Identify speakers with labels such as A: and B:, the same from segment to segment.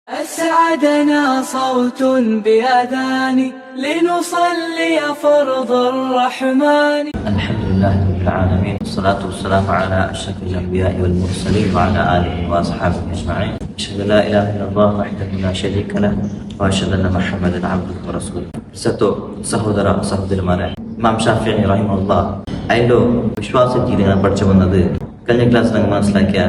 A: أسعدنا صوت بأذان لنصلي فرض الرحمن.
B: الحمد لله رب العالمين، والصلاة والسلام على أشرف الأنبياء والمرسلين وعلى آله وأصحابه أجمعين. أشهد أن لا إله إلا الله وحده لا شريك له وأشهد أن محمدا عبده ورسوله. സഹോദര സഹോദരിമാരെ, ഇമാം ഷാഫിഈ റഹിമഹുല്ലാ അതിൻ്റെ വിശ്വാസരീതികളെ പഠിച്ചു വന്നത് കഴിഞ്ഞ ക്ലാസ് നമുക്ക് മനസ്സിലാക്കിയ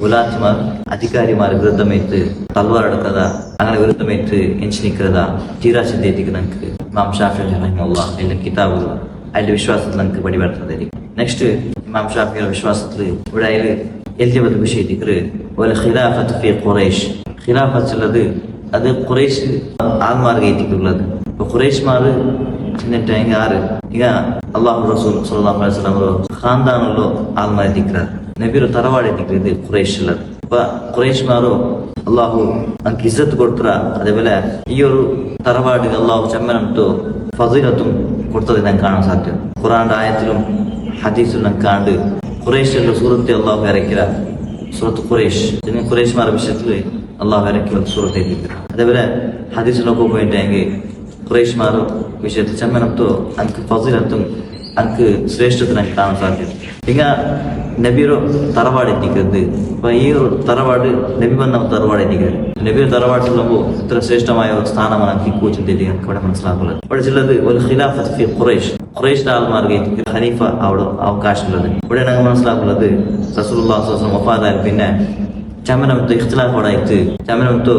B: ഉലാത്തുമാർ അധികാരിമാർ വിരുദ്ധമേറ്റ് തൽവാറെടുക്കത അങ്ങനെ വിരുദ്ധമേറ്റ് എഞ്ചി നിൽക്കുന്നത തീരാ ചിന്തേക്ക് നമുക്ക് ഇമാം ഷാഫിഈ റഹിമഹുല്ലാ അതിൻ്റെ കിതാബുകൾ അതിൻ്റെ വിശ്വാസത്തിൽ നമുക്ക് പടിപെടുന്നതായിരിക്കും. നെക്സ്റ്റ് ഇമാം ഷാഫിഈ വിശ്വാസത്തിൽ ഇവിടെ അതിൽ എഴുതിയ വിഷയത്തിക്ക് ഖിലാഫത്ത് ഫി ഖുറൈശ്, ഖിലാഫത്ത് ഉള്ളത് അത് ഖുറൈശ് ആൾമാർക്ക് ഏറ്റിട്ടുള്ളത്. ഇപ്പൊ ഖുറൈഷ്മാർ എന്നിട്ട് ആറ് ಈಗ ಅಲ್ಲಾಹ್ ರಸೂಲ್ ಸಲ್ಲಲ್ಲಾಹು ಅಲೈಹಿ ವಸಲ್ಲಂ ಖಾನ್ದಾನಲ್ಲೋ ಆಲ್ಮಾರಿ ದಿಕ್ರಾರ್ ನಬಿರು ತರವಾಡೆ ದಿಕ್ರಿದೆ ഖുറൈശ് ഉള്ളത്. അപ്പൊ ഖുറൈഷ്മാരോ അള്ളാഹു നമുക്ക് ഇസ്സത്ത് കൊടുത്തറ, അതേപോലെ ഈ ഒരു തറവാട് അള്ളാഹു ചമ്മനംട്ടോ ഫസീലത്തും കൊടുത്തത് ഞാൻ കാണാൻ സാധ്യത. ഖുറാന്റെ ആയത്തിലും ഹദീസിലും നമുക്ക് കാണ്ട് ഖുറൈശിലുള്ള സൂറത്തെ അള്ളാഹു ഇറക്കിയ സൂറത്ത് ഖുറൈശ്, ഖുറൈഷ്മാരുടെ വിഷയത്തിൽ അള്ളാഹു ഇറക്കിയ സൂറത്തെ എത്തിക്കുക. അതേപോലെ ഹദീസിലൊക്കെ പോയിട്ടെങ്കിൽ ഖുറൈഷ്മാർ വിഷയത്തിൽ ചമ്മനംతో നമുക്ക് ഫസീലത്തും നമുക്ക് ശ്രേഷ്ഠത്തിന് നമുക്ക് കാണാൻ സാധ്യത. ಈಗ നബിയുടെ തറവാട് എത്തിക്കുന്നത്. അപ്പൊ ഈ ഒരു തറവാട് നബി വന്ന തറവാട് എത്തിക്കുന്നത് നബിയുടെ തറവാട്ടിലുമ്പോൾ ഇത്ര ശ്രേഷ്ഠമായ ഒരു സ്ഥാനമാണ് നമുക്ക് കൂച്ചിട്ട് നമുക്ക് ഇവിടെ മനസ്സിലാക്കുന്നത്. ഇവിടെ ചിലത് ഒരു ഖിലാഫത്ത് ഫി ഖുറൈശ്, ഖുറൈശിന്റെ ആൾമാർക്ക് ഖലീഫ അവിടെ അവകാശമുള്ളത്. ഇവിടെ ഞങ്ങൾ മനസ്സിലാക്കുന്നത് റസൂലുള്ളാഹി സ്വല്ലല്ലാഹു അലൈഹി വസല്ലം വഫാത്തായി പിന്നെ ചമനംతో ഇഖ്തിലാഫ് ഉണ്ടായിട്ട് ചമനംతో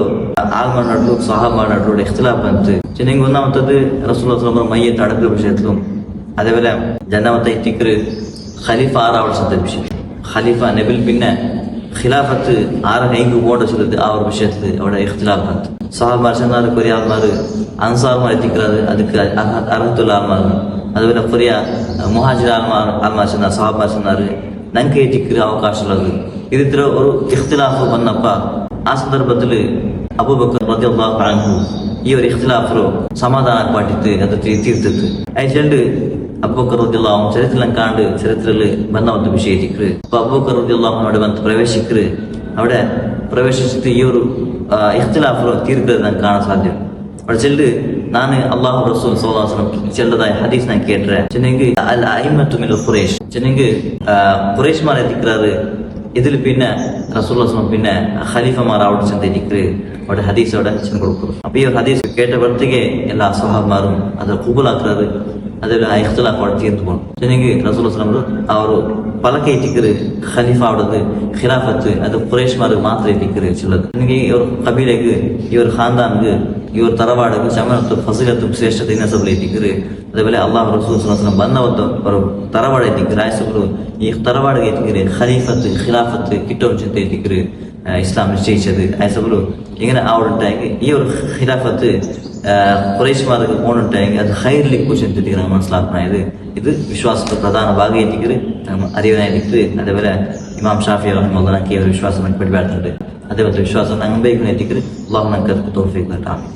B: ആൾമാരുടെ സഹാബാരുടെ ഇഖ്തിലാഫ് ಅಂತ ചെന്നെങ്കിൽ ഒന്നാമത്തത് റസൂലുള്ളാഹി സ്വല്ലല്ലാഹു അലൈഹി വസല്ലം മയ്യത്ത് അടക്കുന്ന വിഷയത്തിലും, അതേപോലെ രണ്ടാമത്തെ ഇത്തിക്കറ് ഖലീഫ ആറാവശ്യത്തെ വിഷയം. ഖലീഫ നബിൽ പിന്നെ ഖിലാഫത്ത് ആറ് കൈക്ക് പോകേണ്ട ചിലത് ആ ഒരു വിഷയത്തിൽ അവിടെ ഇഖ്തിലാഫ് ಅಂತ സഹാബാർ ചെന്നാൽ കൊറിയ ആൾമാർ അൻസാർമാർ എത്തിക്കുന്നത് ಅದಕ್ಕೆ അർഹത്തുള്ള ആൾമാർ, അതുപോലെ കൊറിയ മുഹാജിർ ആൾമാർ ചെന്നാൽ സഹാബാർ ചെന്നാൽ ನಂಗೆ ಎತ್ತಿಕ್ಕರೆ ಅವಕಾಶ ಉള്ളത്. ഇതിത്ര ഒരു ഇഖ്തിലാഫ് വന്നപ്പ ആ സന്ദർഭത്തിൽ അബൂബക്കർ റളിയല്ലാഹു അൻഹു ഈ ഒരു ഇഖ്തിലാഫിലോ സമാധാനം പാട്ടിട്ട് അത് തീർത്തിട്ട് അയച്ചുകൊണ്ട് അബൂബക്കർ റളിയല്ലാഹു അൻഹു ചരിത്രത്തിൽ വന്ന ಒಂದು വിഷയത്തിക്ക് അപ്പൊ അബൂബക്കർ റളിയല്ലാഹു അൻഹു അവിടെ വന്ന് പ്രവേശിക്കറ്. അവിടെ പ്രവേശിച്ചിട്ട് ഈ ഒരു ഇഖ്തിലാഫിലോ തീർത്തത് നമുക്ക് കാണാൻ സാധ്യം. അവിടെ ചെല്ല് ನಾನು ಅಲ್ಲಾಹ್ ರಸೂಲ್ ಸಲ್ಲಲ್ಲಾಹು ಅಲೈಹಿ ವಸಲ್ಲಂ ಚೆಲ್ಲದಾಯ ಹದೀಸ್ ನಾನು ಕೇಟ್ರೆ ಚೆನ್ನಂಗೆ ಅಲ್ ಅಯಿಮತು ಮಿನ್ ഖുറൈശ് ചെന്നങ്ക് ഖുറൈഷ്മാരെ ദിക്റാറ് ഇതിൽ പിന്നെ റസൂലുള്ളാഹി സ്വല്ലല്ലാഹു പിന്നെ ഖലീഫമാർ അവിടെ ചെന്നിരിക്കറ് അവിടെ ഹദീസ് അവിടെ ചെന്ന് കൊടുക്കും. അപ്പൊ ഈ ഒരു ഹദീസ് കേട്ട വർത്തിಗೆ എല്ലാ സ്വഹാബമാരും അത് ഖബൂലാക്കറാറ്, അതേപോലെ ആ ഇഖ്തിലാഫ് അവിടെ തീർന്നു പോകും. ചെന്നങ്ക് റസൂലുള്ളാഹി സ്വല്ലല്ലാഹു അലൈഹി വസല്ലം ಅವರು പലക്കെ എത്തിക്കറ് ഖലീഫ അവിടെ ഖിലാഫത്ത് അത് ഖുറൈഷ്മാർക്ക് മാത്രം എത്തിക്കറ് ചെല്ലത്. ചെന്നങ്ക് ഈ ഒരു കബീലക്ക് ഈ ഒരു ഖാൻദാൻക്ക് ഈ ഒരു തറവാടക്ക് ചമനത്തും ഫസീലത്തും ശ്രേഷ്ഠತೆ നസബിൽ എത്തിക്കറ്. അതേപോലെ അള്ളാഹു റസൂൽ സ്വല്ലല്ലാഹു അലൈഹി വസല്ലം ಬಂದವತ್ತು ಅವರು ತರವಾಡ ಎತ್ತಿಕರು ಆಯ್ಸಗಳು ಈ ತರವಾಡಿಗೆ ಎತ್ತಿಕರು ഖലീഫത്ത് ഖിലാഫത്ത് കിട്ടും ചിന്ത എത്തിക്കറ് ഇസ്ലാം നിശ്ചയിച്ചത് ആയ്സಗಳು ഇങ്ങനെ അവിടെ ഈ ഒരു ഖിലാഫത്ത് ഖുറൈഷ്മാർക്ക് പോണുണ്ടായെങ്കിൽ അത് ഹൈറിലേക്ക് ചിന്തിട്ട് നമ്മൾ മനസ്സിലാക്കണത്. ഇത് വിശ്വാസത്തെ പ്രധാന ഭാഗം എത്തിക്കറ് അറിയാനായിട്ട്. അതേപോലെ ഇമാം ഷാഫിഈ റഹിമഹുല്ലാഹ് ഈ ഒരു വിശ്വാസം നമുക്ക് പഠിപ്പിച്ചിട്ടുണ്ട്. അതേപോലെ വിശ്വാസം ഞങ്ങൾ എത്തിക്കറ്. അല്ലാഹു നമുക്ക് തൗഫീഖ് നൽകട്ടെ.